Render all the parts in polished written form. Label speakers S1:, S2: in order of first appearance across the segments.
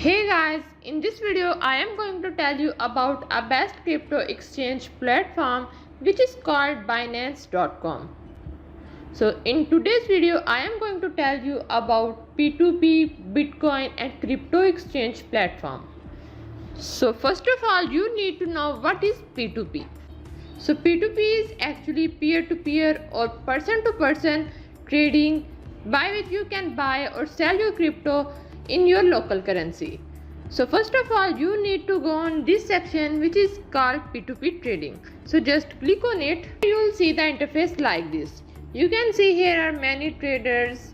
S1: Hey guys, in this video I am going to tell you about a best crypto exchange platform which is called Binance.com. So in today's video I am going to tell you about P2P, Bitcoin and crypto exchange platform. So first of all you need to know what is P2P. So P2P is actually peer-to-peer or person-to-person trading by which you can buy or sell your crypto in your local currency. So first of all you need to go on this section which is called P2P trading. So just click on it. You will see the interface like this. You can see here are many traders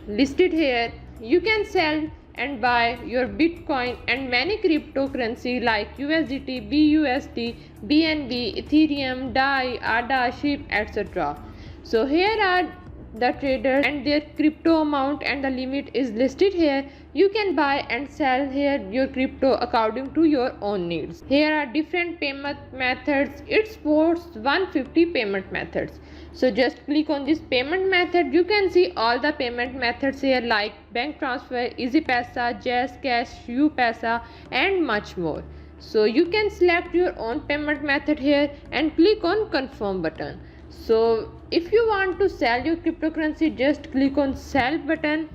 S1: listed here. You can sell and buy your Bitcoin and many cryptocurrency like USDT, BUSD, BNB, Ethereum, DAI, ADA, SHIB, etc. So here are the traders and their crypto amount and the limit is listed here. You can buy and sell here your crypto according to your own needs. Here are different payment methods. It supports 150 payment methods. So just click on this payment method. You can see all the payment methods here like bank transfer, Easy Paisa, Jazz Cash, UPaisa and much more. So you can select your own payment method here and click on confirm button. So if you want to sell your cryptocurrency, just click on sell button.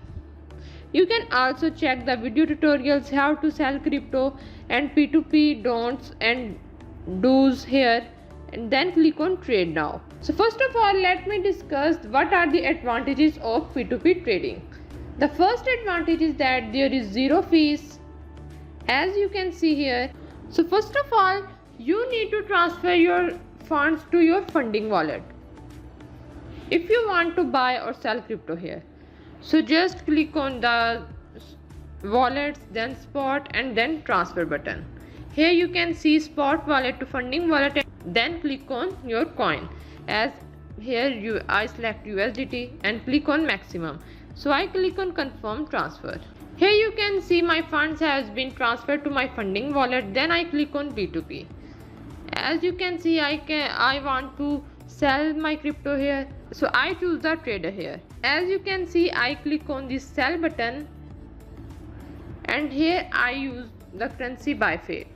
S1: You can also check the video tutorials how to sell crypto and P2P don'ts and do's here and then click on trade now. So first of all let me discuss what are the advantages of P2P trading. The first advantage is that there is zero fees as you can see here. So first of all you need to transfer your funds to your funding wallet if you want to buy or sell crypto here. So just click on the wallets, then spot and then transfer button. Here you can see spot wallet to funding wallet and then click on your coin. As here I select USDT and click on maximum. So I click on confirm transfer. Here you can see my funds has been transferred to my funding wallet. Then I click on P2P. As you can see I want to sell my crypto here, so I choose the trader here. As you can see I click on this sell button and here I use the currency by fate.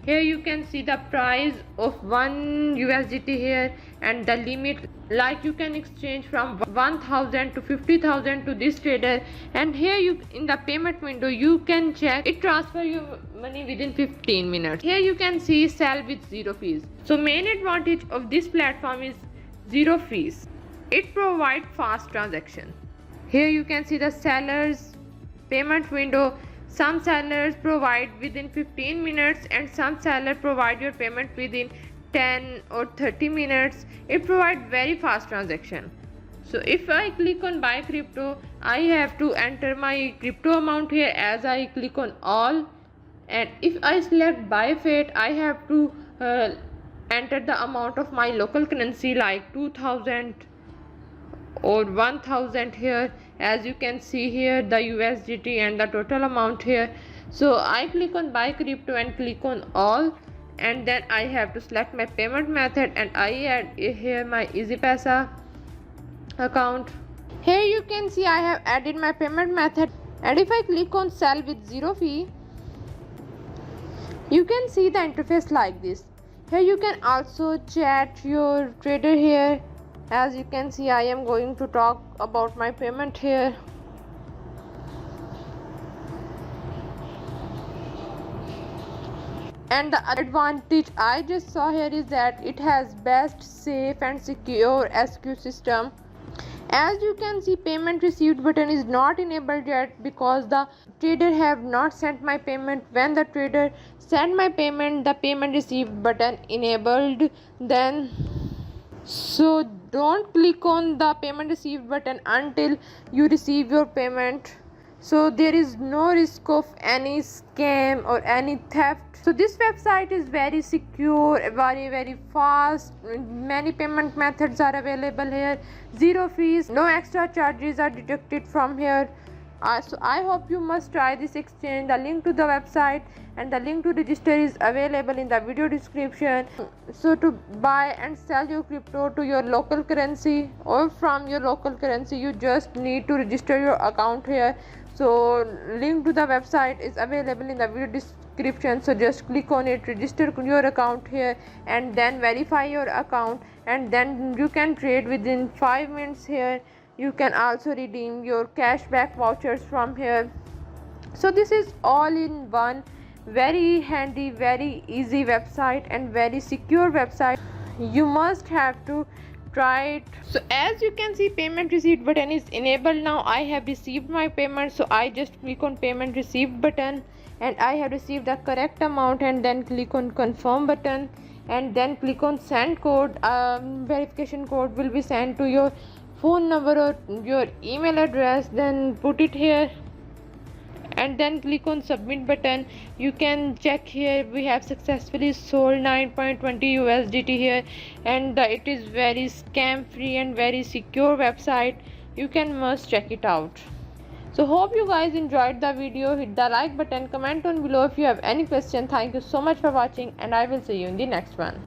S1: Here you can see the price of 1 USDT here and the limit, like you can exchange from 1000 to 50,000 to this trader, and here you in the payment window you can check it transfer your money within 15 minutes. Here you can see sell with zero fees. So main advantage of this platform is zero fees. It provides fast transaction. Here you can see the sellers payment window. Some sellers provide within 15 minutes and some sellers provide your payment within 10 or 30 minutes. It provides very fast transaction. So if I click on buy crypto, I have to enter my crypto amount here as I click on all, and if I select buy fate I have to enter the amount of my local currency like 2000 or 1000 here. As you can see here the USDT and the total amount here. So I click on buy crypto and click on all, and then I have to select my payment method and I add here my Easy Paisa account. Here you can see I have added my payment method, and if I click on sell with zero fee you can see the interface like this. Here you can also chat your trader here. As you can see I am going to talk about my payment here. And the advantage I just saw here is that it has best, safe and secure SQ system. As you can see payment received button is not enabled yet because the trader have not sent my payment. When the trader send my payment, the payment received button enabled then. So don't click on the payment received button until you receive your payment. So there is no risk of any scam or any theft. So this website is very secure, very fast. Many payment methods are available here. Zero fees, no extra charges are deducted from here. So I hope you must try this exchange. The link to the website and the link to register is available in the video description. So to buy and sell your crypto to your local currency or from your local currency, you just need to register your account here. So link to the website is available in the video description, so just click on it, register your account here, and then verify your account, and then you can trade within 5 minutes here. You can also redeem your cashback vouchers from here. So this is all in one, very handy, very easy website and very secure website. You must have to try it. So as you can see, payment received button is enabled now. I have received my payment, so I just click on payment received button, and I have received the correct amount, and then click on confirm button, and then click on send code. Verification code will be sent to your phone number or your email address. Then put it here, and then click on submit button. You can check here, we have successfully sold 9.20 USDT here, and it is very scam free and very secure website. You can must check it out. So hope you guys enjoyed the video. Hit the like button, comment on below if you have any question. Thank you so much for watching, and I will see you in the next one.